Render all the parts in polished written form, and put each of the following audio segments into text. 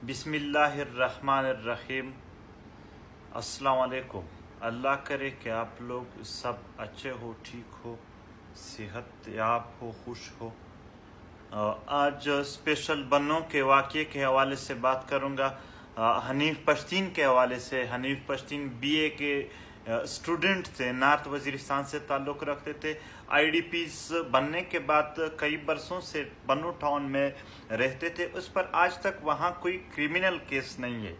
بسم اللہ الرحمن الرحیم۔ السلام علیکم۔ اللہ کرے کہ آپ لوگ سب اچھے ہو، ٹھیک ہو، صحت یاب ہو، خوش ہو۔ آج اسپیشل بنوں کے واقعے کے حوالے سے بات کروں گا، حنیف پشتین کے حوالے سے۔ حنیف پشتین بی اے کے اسٹوڈنٹ تھے، نارتھ وزیرستان سے تعلق رکھتے تھے۔ آئی ڈی پیز بننے کے بعد کئی برسوں سے بنو ٹاؤن میں رہتے تھے۔ اس پر آج تک وہاں کوئی کرمنل کیس نہیں ہے۔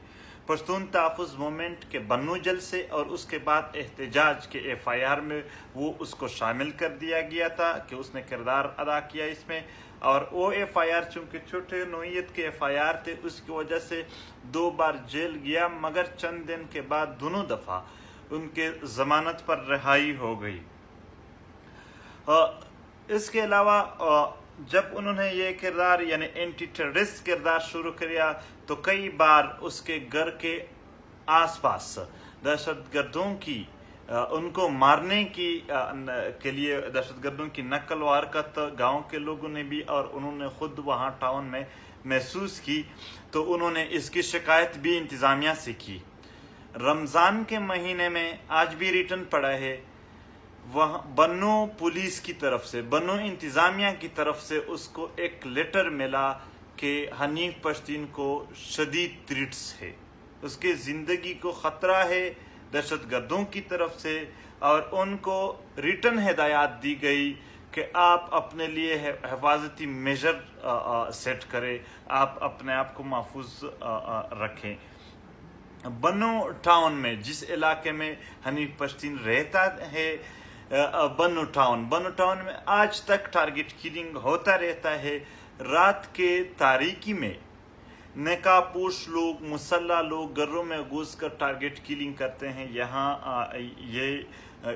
پشتون تحفظ موومنٹ کے بنو جلسے اور اس کے بعد احتجاج کے ایف آئی آر میں وہ اس کو شامل کر دیا گیا تھا کہ اس نے کردار ادا کیا اس میں، اور وہ ایف آئی آر چونکہ چھوٹے نوعیت کے ایف آئی آر تھے، اس کی وجہ سے 2 بار جیل گیا، مگر چند دن کے بعد دونوں دفعہ ان کے ضمانت پر رہائی ہو گئی۔ اس کے علاوہ جب انہوں نے یہ کردار یعنی اینٹی ٹیررسٹ کردار شروع کیا تو کئی بار اس کے گھر کے آس پاس دہشت گردوں کی ان کو مارنے کے لیے دہشت گردوں کی نقل و حرکت گاؤں کے لوگوں نے بھی اور انہوں نے خود وہاں ٹاؤن میں محسوس کی، تو انہوں نے اس کی شکایت بھی انتظامیہ سے کی۔ رمضان کے مہینے میں آج بھی ریٹن پڑا ہے، وہاں بنو پولیس کی طرف سے، بنو انتظامیہ کی طرف سے اس کو ایک لیٹر ملا کہ حنیف پشتین کو شدید تھریٹس ہے، اس کے زندگی کو خطرہ ہے دہشت گردوں کی طرف سے، اور ان کو ریٹن ہدایات دی گئی کہ آپ اپنے لیے حفاظتی میجر سیٹ کریں، آپ اپنے آپ کو محفوظ رکھیں۔ بنو ٹاؤن میں، جس علاقے میں حنیف پشتین رہتا ہے، بنو ٹاؤن میں آج تک ٹارگٹ کلنگ ہوتا رہتا ہے۔ رات کے تاریکی میں نقاب پوش لوگ، مسلح لوگ گھروں میں گھس کر ٹارگٹ کلنگ کرتے ہیں۔ یہاں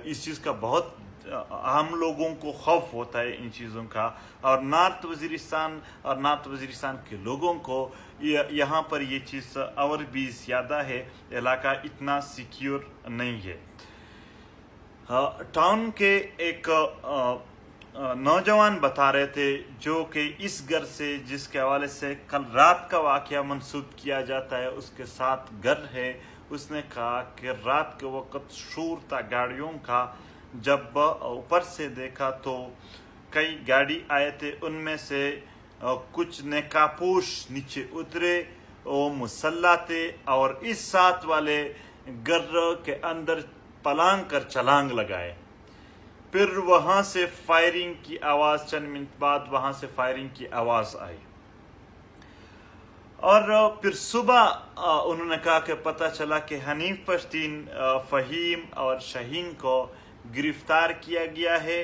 اس چیز کا بہت عام لوگوں کو خوف ہوتا ہے ان چیزوں کا، اور نارتھ وزیرستان کے لوگوں کو یہاں پر یہ چیز اور بھی زیادہ ہے، علاقہ اتنا سیکیور نہیں ہے۔ ٹاؤن کے ایک نوجوان بتا رہے تھے جو کہ اس گھر سے، جس کے حوالے سے کل رات کا واقعہ منسوب کیا جاتا ہے، اس کے ساتھ گھر ہے، اس نے کہا کہ رات کے وقت شور تھا گاڑیوں کا، جب اوپر سے دیکھا تو کئی گاڑی آئے تھے، ان میں سے کچھ نقاب پوش نیچے اترے، وہ مسلح تھے، اور اس ساتھ والے گھر کے اندر پلانگ کر چھلانگ لگائے۔ پھر وہاں سے فائرنگ کی آواز، چند منٹ بعد وہاں سے فائرنگ کی آواز آئی، اور پھر صبح انہوں نے کہا کہ پتہ چلا کہ حنیف پشتین، فہیم اور شہین کو گرفتار کیا گیا ہے،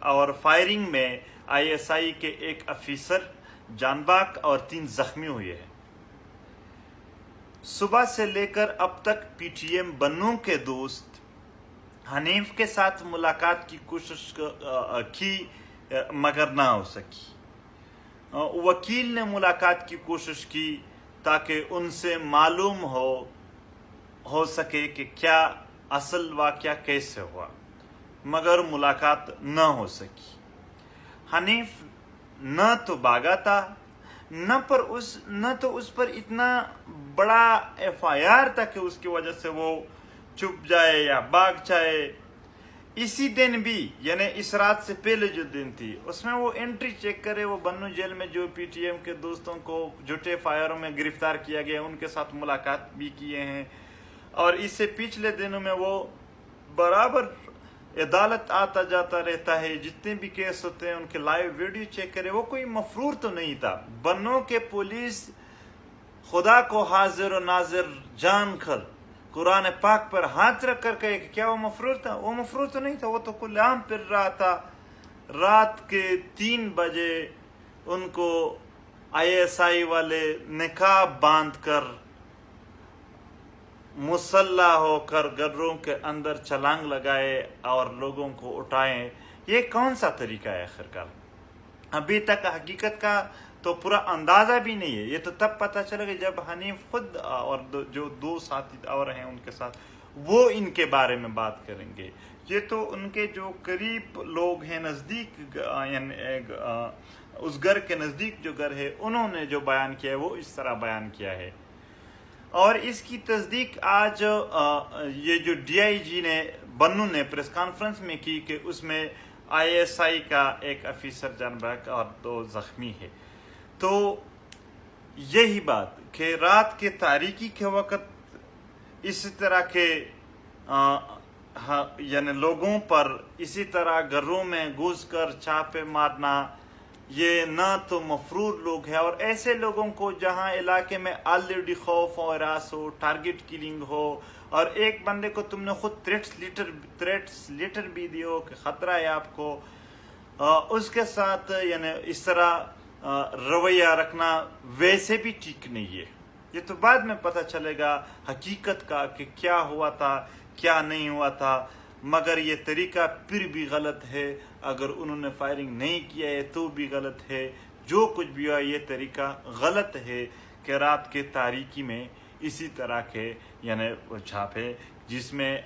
اور فائرنگ میں آئی ایس آئی کے ایک افیسر جان باک اور 3 زخمی ہوئے ہیں۔ صبح سے لے کر اب تک پی ٹی ایم بنو کے دوست حنیف کے ساتھ ملاقات کی کوشش کی، مگر نہ ہو سکی۔ وکیل نے ملاقات کی کوشش کی تاکہ ان سے معلوم ہو سکے کہ کیا اصل واقعہ کیسے ہوا، مگر ملاقات نہ ہو سکی۔ حنیف نہ تو بھاگا تھا، نہ تو اس پر اتنا بڑا ایف آئی آر تھا کہ اس کی وجہ سے وہ چھپ جائے یا بھاگ جائے۔ اسی دن بھی، یعنی اس رات سے پہلے جو دن تھی، اس میں وہ انٹری چیک کرے، وہ بنو جیل میں جو پی ٹی ایم کے دوستوں کو جھوٹے ایف آئی آروں میں گرفتار کیا گیا ان کے ساتھ ملاقات بھی کیے ہیں، اور اس سے پچھلے دنوں میں وہ برابر عدالت آتا جاتا رہتا ہے۔ جتنے بھی کیس ہوتے ہیں ان کے لائیو ویڈیو چیک کرے، وہ کوئی مفرور تو نہیں تھا۔ بنو کے پولیس خدا کو حاضر و ناظر جان کر قرآن پاک پر ہاتھ رکھ کر کہے کہ کیا وہ مفرور تھا؟ وہ مفرور تو نہیں تھا، وہ تو کھلے عام پھر رہا تھا۔ رات کے 3 بجے ان کو آئی ایس آئی والے نقاب باندھ کر، مسلح ہو کر گھروں کے اندر چھلانگ لگائے اور لوگوں کو اٹھائیں۔ یہ کون سا طریقہ ہے آخرکار؟ ابھی تک حقیقت کا تو پورا اندازہ بھی نہیں ہے۔ یہ تو تب پتہ چلے گا جب حنیف خود اور جو 2 ساتھی اور ہیں ان کے ساتھ، وہ ان کے بارے میں بات کریں گے۔ یہ تو ان کے جو قریب لوگ ہیں، نزدیک اس گھر کے نزدیک جو گھر ہے انہوں نے جو بیان کیا ہے وہ اس طرح بیان کیا ہے. اور اس کی تصدیق آج یہ جو ڈی آئی جی نے بنو نے پریس کانفرنس میں کی کہ اس میں آئی ایس آئی کا ایک افیسر جان بحق اور 2 زخمی ہے. تو یہی بات کہ رات کے تاریکی کے وقت اسی طرح کے یعنی لوگوں پر اسی طرح گھروں میں گھس کر چھاپے مارنا، یہ نہ تو مفرور لوگ ہیں، اور ایسے لوگوں کو جہاں علاقے میں آلریڈی خوف و ہراس ہو، ٹارگٹ کلنگ ہو، اور ایک بندے کو تم نے خود تھریٹس لیٹر بھی دی ہو کہ خطرہ ہے آپ کو، اس کے ساتھ یعنی اس طرح رویہ رکھنا ویسے بھی ٹھیک نہیں ہے. یہ تو بعد میں پتہ چلے گا حقیقت کا کہ کیا ہوا تھا کیا نہیں ہوا تھا، مگر یہ طریقہ پھر بھی غلط ہے. اگر انہوں نے فائرنگ نہیں کیا ہے تو بھی غلط ہے. جو کچھ بھی ہوا یہ طریقہ غلط ہے کہ رات کے تاریکی میں اسی طرح کے یعنی چھاپے جس میں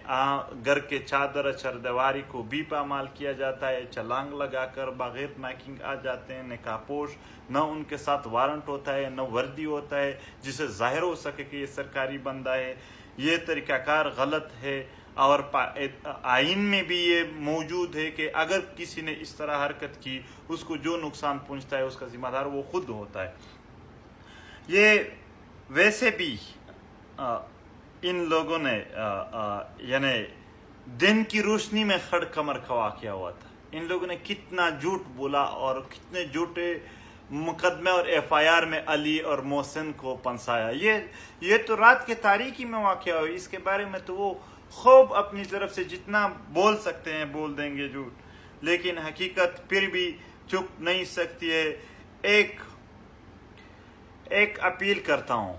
گھر کے چادر چاردیواری کو بھی پامال کیا جاتا ہے، چھلانگ لگا کر بغیر ناکنگ آ جاتے ہیں، نقاب پوش، نہ ان کے ساتھ وارنٹ ہوتا ہے نہ وردی ہوتا ہے جسے ظاہر ہو سکے کہ یہ سرکاری بندہ ہے. یہ طریقہ کار غلط ہے، اور آئین میں بھی یہ موجود ہے کہ اگر کسی نے اس طرح حرکت کی اس کو جو نقصان پہنچتا ہے اس کا ذمہ دار وہ خود ہوتا ہے. یہ ویسے بھی ان لوگوں نے یعنی دن کی روشنی میں کھڑ کمر کھوا کیا ہوا تھا. ان لوگوں نے کتنا جھوٹ بولا اور کتنے جھوٹے مقدمے اور ایف آئی آر میں علی اور محسن کو پنسایا. یہ تو رات کے تاریکی میں واقع ہوا. اس کے بارے میں تو وہ خوب اپنی طرف سے جتنا بول سکتے ہیں بول دیں گے جھوٹ، لیکن حقیقت پھر بھی چپ نہیں سکتی ہے. ایک اپیل کرتا ہوں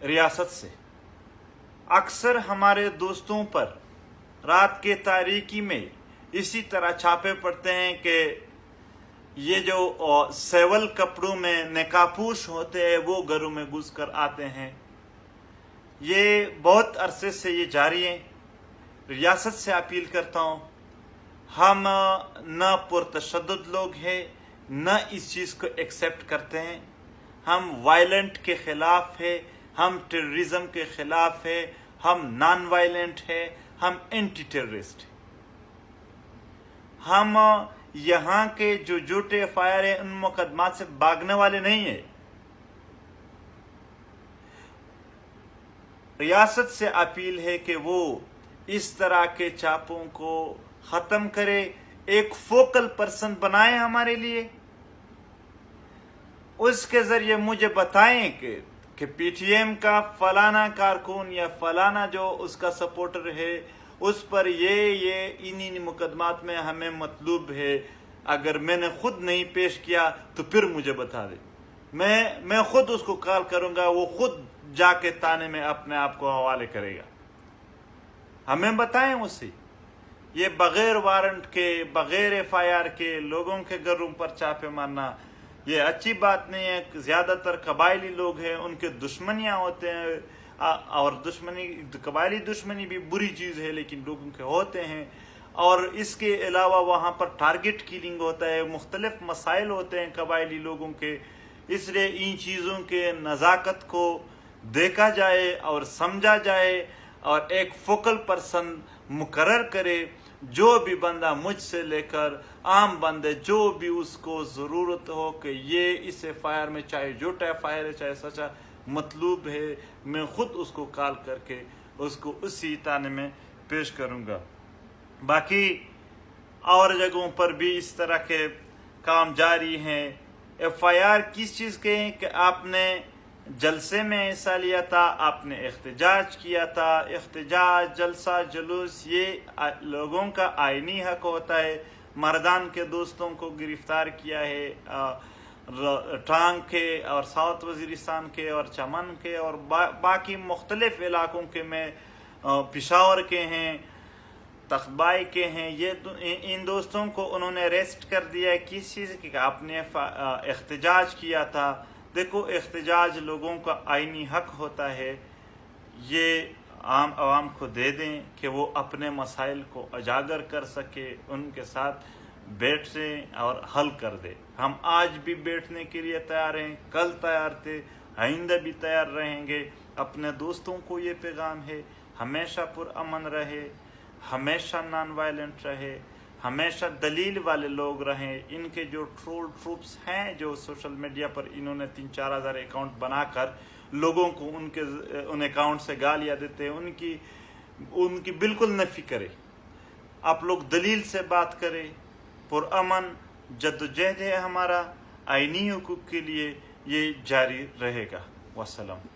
ریاست سے، اکثر ہمارے دوستوں پر رات کے تاریکی میں اسی طرح چھاپے پڑتے ہیں کہ یہ جو سیول کپڑوں میں نقاب پوش ہوتے ہیں وہ گھروں میں گھس کر آتے ہیں. یہ بہت عرصے سے یہ جاری ہے. ریاست سے اپیل کرتا ہوں، ہم نہ پرتشدد لوگ ہیں نہ اس چیز کو ایکسیپٹ کرتے ہیں. ہم وائلنٹ کے خلاف ہے، ہم ٹیررزم کے خلاف ہے، ہم نان وائلنٹ ہے، ہم اینٹی ٹیررسٹ ہیں. ہم یہاں کے جو جھوٹے فائر ہیں ان مقدمات سے بھاگنے والے نہیں ہیں. ریاست سے اپیل ہے کہ وہ اس طرح کے چھاپوں کو ختم کرے، ایک فوکل پرسن بنائے ہمارے لیے. اس کے ذریعے مجھے بتائیں کہ پی ٹی ایم کا فلانا کارکن یا فلانا جو اس کا سپورٹر ہے اس پر یہ انہی مقدمات میں ہمیں مطلوب ہے. اگر میں نے خود نہیں پیش کیا تو پھر مجھے بتا دے، میں خود اس کو کال کروں گا، وہ خود جا کے تانے میں اپنے آپ کو حوالے کرے گا. ہمیں بتائیں اسے. یہ بغیر وارنٹ کے بغیر ایف آئی آر کے لوگوں کے گھروں پر چھاپے مارنا یہ اچھی بات نہیں ہے. زیادہ تر قبائلی لوگ ہیں، ان کے دشمنیاں ہوتے ہیں، اور قبائلی دشمنی بھی بری چیز ہے لیکن لوگوں کے ہوتے ہیں. اور اس کے علاوہ وہاں پر ٹارگٹ کلنگ ہوتا ہے، مختلف مسائل ہوتے ہیں قبائلی لوگوں کے. اس لیے ان چیزوں کے نزاکت کو دیکھا جائے اور سمجھا جائے اور ایک فوکل پرسن مقرر کرے. جو بھی بندہ مجھ سے لے کر عام بندے جو بھی اس کو ضرورت ہو کہ یہ اس فائر میں چاہے جھوٹا فائر ہے چاہے سچا مطلوب ہے، میں خود اس کو کال کر کے اس کو اسی تانے میں پیش کروں گا. باقی اور جگہوں پر بھی اس طرح کے کام جاری ہیں. ایف آئی آر کس چیز کے ہیں کہ آپ نے جلسے میں حصہ لیا تھا، آپ نے احتجاج کیا تھا. احتجاج، جلسہ، جلوس یہ لوگوں کا آئینی حق ہوتا ہے. مردان کے دوستوں کو گرفتار کیا ہے، ٹانگ کے اور ساؤتھ وزیرستان کے اور چمن کے اور باقی مختلف علاقوں کے میں پشاور کے ہیں، تخبائی کے ہیں. ان دوستوں کو انہوں نے اریسٹ کر دیا ہے. کس چیز کی؟ آپ نے احتجاج کیا تھا. دیکھو، احتجاج لوگوں کا آئینی حق ہوتا ہے. یہ عام عوام کو دے دیں کہ وہ اپنے مسائل کو اجاگر کر سکے، ان کے ساتھ بیٹھے اور حل کر دے. ہم آج بھی بیٹھنے کے لیے تیار ہیں, کل تیار تھے, آئندہ بھی تیار رہیں گے. اپنے دوستوں کو یہ پیغام ہے, ہمیشہ پرامن رہے, ہمیشہ نان وائلنٹ رہے, ہمیشہ دلیل والے لوگ رہیں. ان کے جو ٹرول ٹروپس ہیں جو سوشل میڈیا پر انہوں نے 3-4 ہزار اکاؤنٹ بنا کر لوگوں کو ان اکاؤنٹ سے گالیاں دیتے ہیں, ان کی بالکل نفی کرے. آپ لوگ دلیل سے بات کریں. پرامن جدوجہد ہے ہمارا آئینی حقوق کے لیے, یہ جاری رہے گا. والسلام.